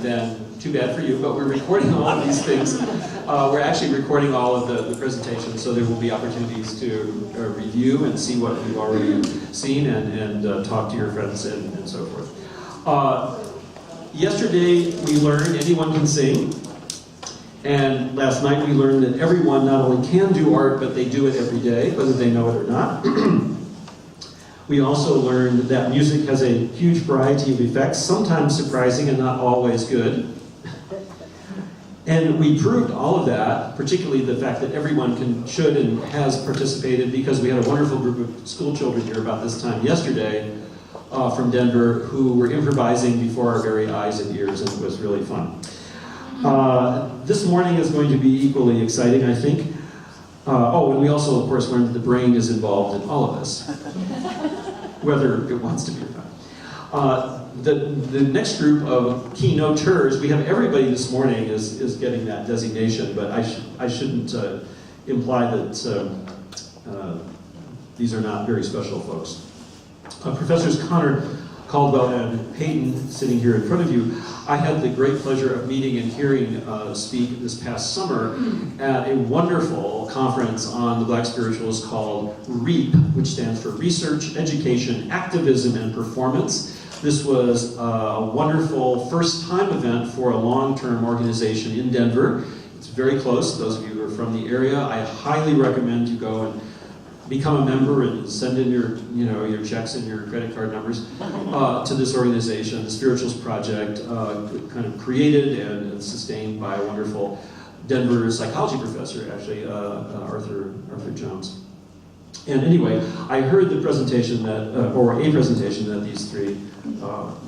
then too bad for you, but we're recording all of these things. We're actually recording all of the presentations, so there will be opportunities to review and see what you've already seen and talk to your friends and so forth. Yesterday we learned anyone can sing, and last night we learned that everyone not only can do art, but they do it every day, whether they know it or not. We also learned that music has a huge variety of effects, sometimes surprising and not always good. And we proved all of that, particularly the fact that everyone should and has participated, because we had a wonderful group of school children here about this time yesterday from Denver who were improvising before our very eyes and ears, and it was really fun. This morning is going to be equally exciting, I think. And we also, of course, learned that the brain is involved in all of this, whether it wants to be or not. The next group of keynoters, we have everybody this morning is getting that designation, but I shouldn't imply that these are not very special folks. Professors Connor, Caldwell, and Payton, sitting here in front of you, I had the great pleasure of meeting and hearing speak this past summer at a wonderful conference on the Black spirituals called REAP, which stands for Research, Education, Activism, and Performance. This was a wonderful first-time event for a long-term organization in Denver. It's very close. Those of you who are from the area, I highly recommend you go and become a member and send in your checks and your credit card numbers to this organization. The Spirituals Project, kind of created and sustained by a wonderful Denver psychology professor, actually, Arthur Jones. And anyway, I heard the presentation a presentation that these three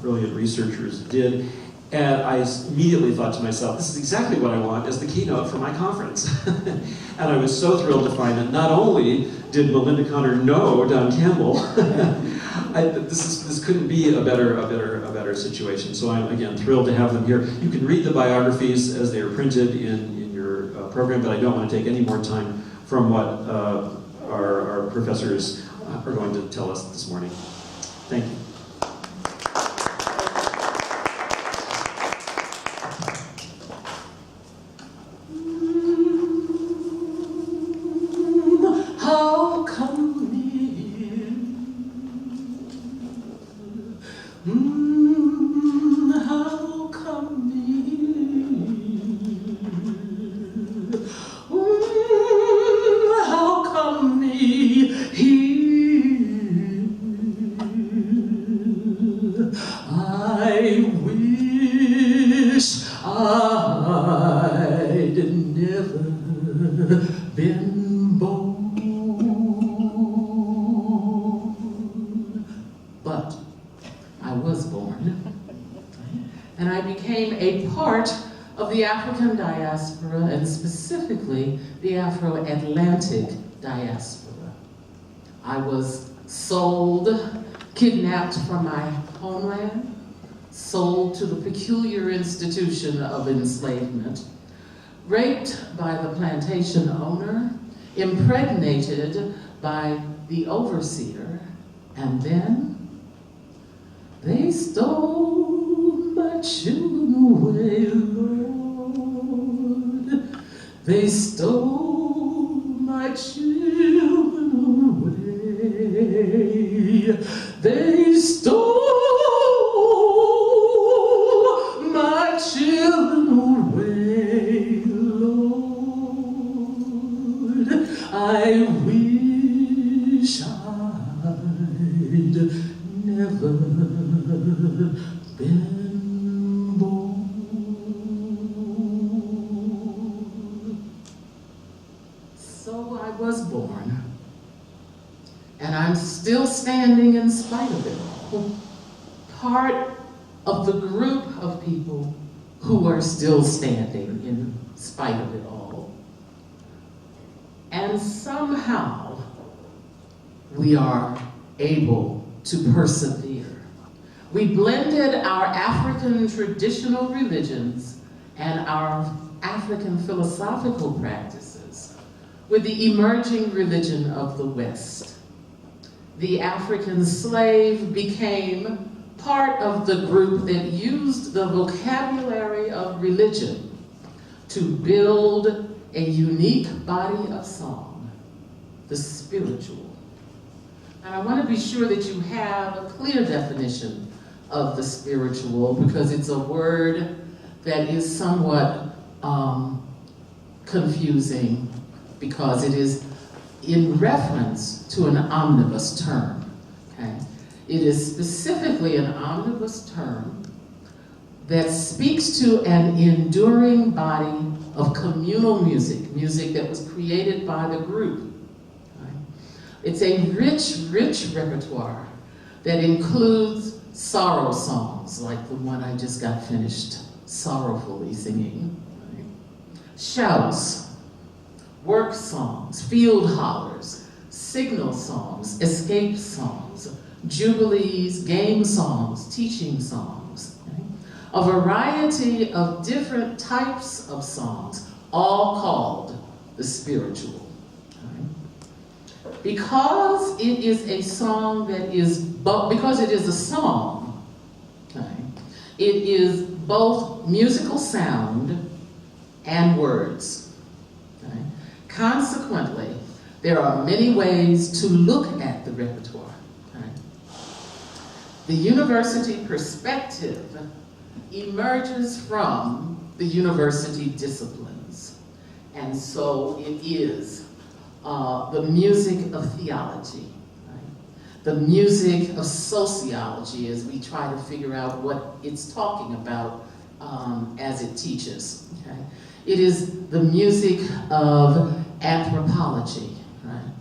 brilliant researchers did, and I immediately thought to myself, this is exactly what I want as the keynote for my conference. And I was so thrilled to find that not only did Melinda Connor know Don Campbell, this couldn't be a better situation. So I'm, again, thrilled to have them here. You can read the biographies as they are printed in your program, but I don't want to take any more time from what our professors are going to tell us this morning. Thank you. African diaspora, and specifically the Afro-Atlantic diaspora. I was sold, kidnapped from my homeland, sold to the peculiar institution of enslavement, raped by the plantation owner, impregnated by the overseer, and then they stole my children away, Lord. They stole my children away. They stole my children away, Lord. I wish I'd never been born. So I was born, and I'm still standing in spite of it all. Part of the group of people who are still standing in spite of it all. And somehow we are able to persevere. We blended our African traditional religions and our African philosophical practices with the emerging religion of the West. The African slave became part of the group that used the vocabulary religion to build a unique body of song, the spiritual. And I want to be sure that you have a clear definition of the spiritual, because it's a word that is somewhat confusing, because it is in reference to an omnibus term. Okay? It is specifically an omnibus term that speaks to an enduring body of communal music, music that was created by the group. Right? It's a rich, rich repertoire that includes sorrow songs, like the one I just got finished sorrowfully singing, right? Shouts, work songs, field hollers, signal songs, escape songs, jubilees, game songs, teaching songs, right? A variety of different types of songs, all called the spiritual. Right? Because it is a song that is, because it is a song, okay, it is both musical sound and words. Okay? Consequently, there are many ways to look at the repertoire. Okay? The university perspective emerges from the university disciplines. And so it is the music of theology, right? The music of sociology, as we try to figure out what it's talking about as it teaches. Okay? It is the music of anthropology, right?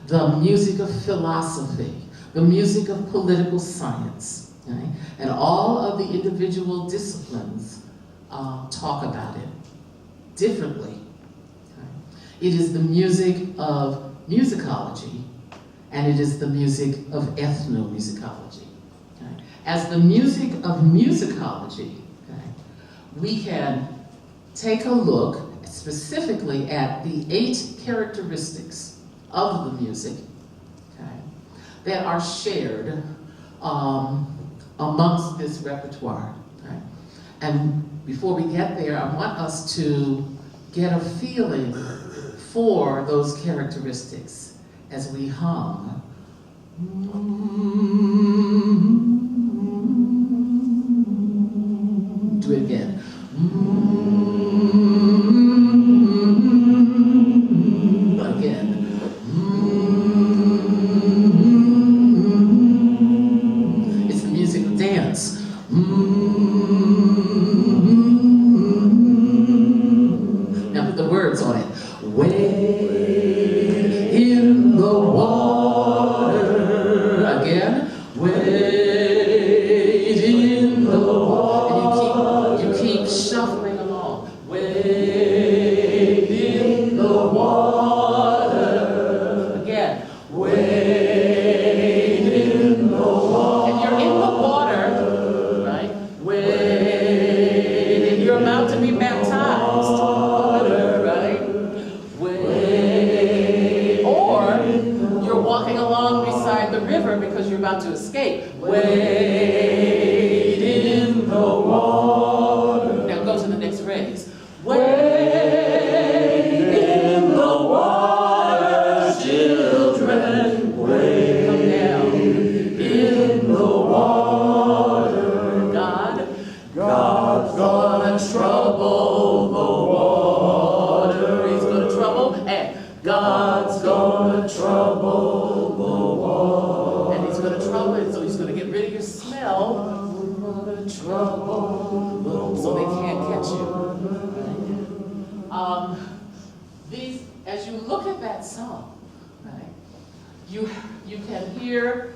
The music of philosophy, the music of political science, right? And all of the individual disciplines talk about it differently. It is the music of musicology, and it is the music of ethnomusicology. Okay? As the music of musicology, okay, we can take a look specifically at the 8 characteristics of the music, okay, that are shared amongst this repertoire. Okay? And before we get there, I want us to get a feeling for those characteristics as we hum. Do it again. Again. It's the music of dance. Now put the words on it. Wade in the water. Again. Wade in the water. And you keep shuffling along. Wade in the water. Again. Wade in the water. And you're in the water, right? Wade. And you're about to be baptized. Because you're about to escape. Wade in the water. Now go to the next phrase. Wade in the water, children. Wade. Come down. In the water. God's gonna trouble the water. He's gonna trouble, and God's gonna trouble the water. So he's going to get rid of your smell, so they can't catch you. As you look at that song, right, you can hear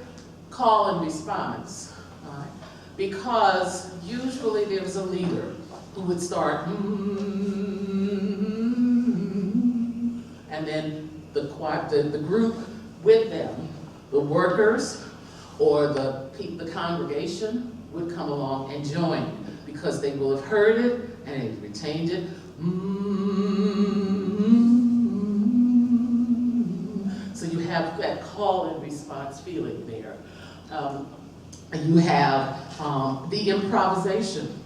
call and response, right, because usually there's a leader who would start, and then the group with them, the workers, or the congregation would come along and join, because they will have heard it and they've retained it. So you have that call and response feeling there. You have the improvisation,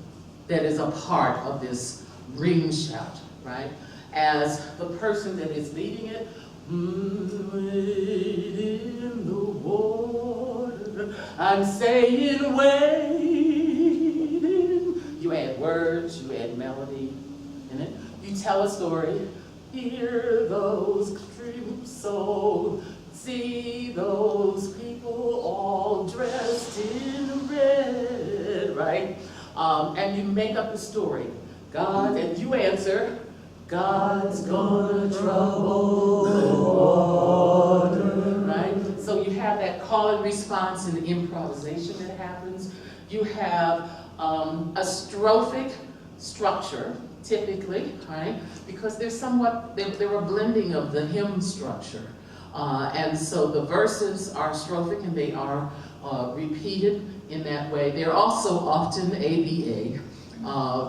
that is a part of this ring shout, right? As the person that is leading it, wade in the water, I'm saying wade. You add words, you add melody in it. You tell a story. Hear those streams so, see those people all dressed in red, right? And you make up a story. God, and you answer, God's gonna trouble the water, right? So you have that call and response and improvisation that happens. You have a strophic structure, typically, right? Because they're a blending of the hymn structure. And so the verses are strophic and they are repeated in that way. They're also often ABA,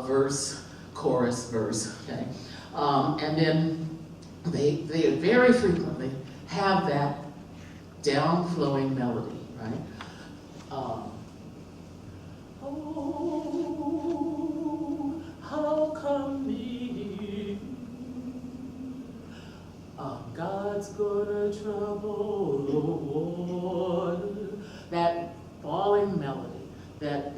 verse, chorus, verse, okay? And then they very frequently have that down-flowing melody, right? Oh, how come me? God's gonna trouble the water. That falling melody that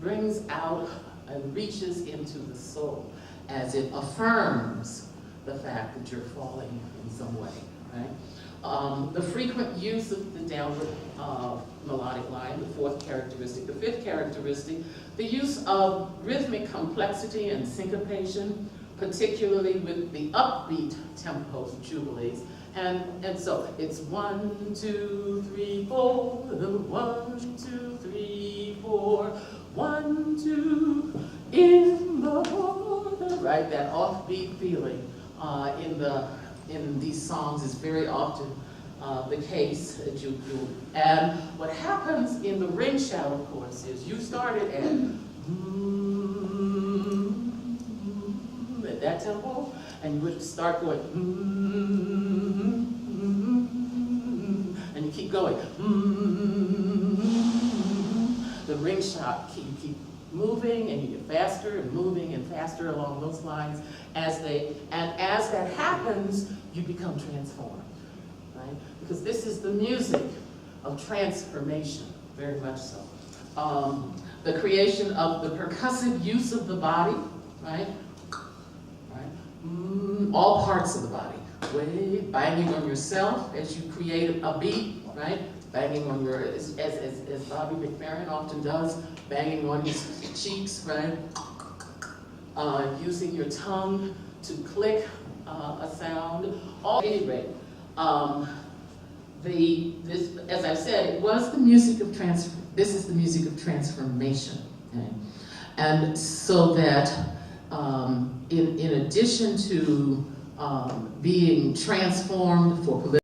brings out and reaches into the soul as it affirms the fact that you're falling in some way, right? The frequent use of the downward melodic line, the fourth characteristic. The fifth characteristic, the use of rhythmic complexity and syncopation, particularly with the upbeat tempos of jubilees. And so it's 1, 2, 3, 4, 1, 2, 3, 4, 1, 2, in the water, right? That offbeat feeling in these songs is very often the case that you do. And what happens in the ring shout, of course, is you started at at that tempo, and you would start going and you keep going. The ring shout, you keep moving, and you get faster and moving and faster along those lines. As that happens, you become transformed, right? Because this is the music of transformation, very much so. The creation of the percussive use of the body, right? All parts of the body. Banging on yourself as you create a beat, right? Banging on your, as Bobby McFerrin often does, banging on his cheeks, right? Using your tongue to click a sound. At any rate, as I said, it was the music of this is the music of transformation, okay? And so that in addition to being transformed for political